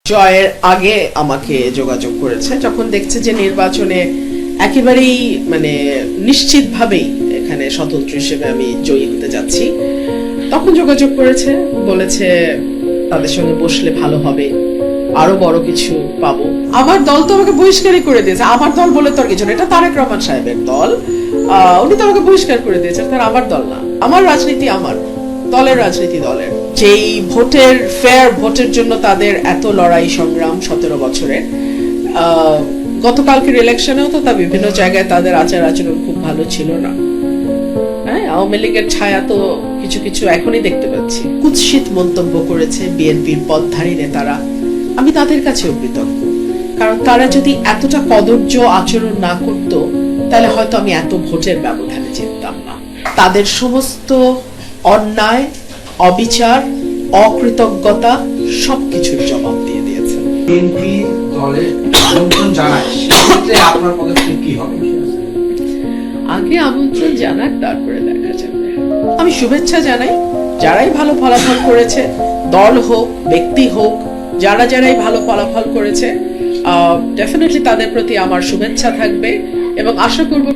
জয়ের আগে আমাকে যোগাযোগ করেছে, যখন দেখছে যে নির্বাচনে একেবারেই মানে নিশ্চিতভাবেই এখানে স্বতন্ত্র হিসেবে আমি জয়ী হতে যাচ্ছি, তখন যোগাযোগ করেছে, বলেছে তাদের সঙ্গে বসলে ভালো হবে, আরো বড় কিছু পাবো। আমার দল তো আমাকে বহিষ্কারই করে দিয়েছে। আমার দল বলে তো আর কিছু না, এটা তারেক রহমান সাহেবের দল, উনি তো আমাকে বহিষ্কার করে দিয়েছেন, তার আমার দল না। আমার রাজনীতি আমার দলের রাজনীতি দলের। যেই ভোটের ফেয়ার ভোটের জন্য তাদের এত লড়াই সংগ্রাম 17 বছরের, গতকালকের ইলেকশনেও তো তা বিভিন্ন জায়গায় তাদের আচার আচরণ খুব ভালো ছিল না। হ্যাঁ, আওয়ামী লীগের ছায়া তো কিছু কিছু এখনই দেখতে পাচ্ছি। কুৎসিত মন্তব্য করেছে বিএনপির পদধারী নেতারা, আমি তাদের কাছেও কৃতজ্ঞ, কারণ তারা যদি এতটা কদর্য আচরণ না করত তাহলে হয়তো আমি এত ভোটের ব্যবধানে জিততাম না। তাদের সমস্ত অন্যায়, অবিচার, অকৃতজ্ঞতা সবকিছুর জবাব দিয়ে দিয়েছে। বিএনপি দলের আমন্ত্রণ জানায়, সেক্ষেত্রে আপনার পদক্ষেপ কি হবে? আগে আমন্ত্রণ জানাক, তারপরে দেখা যাবে। আমি শুভেচ্ছা জানাই যারাই ভালো ফলাফল করেছে, দল হোক ব্যক্তি হোক, যারাই ভালো ফলাফল করেছে, ডেফিনেটলি তাদের প্রতি আমার শুভেচ্ছা থাকবে এবং আশা করব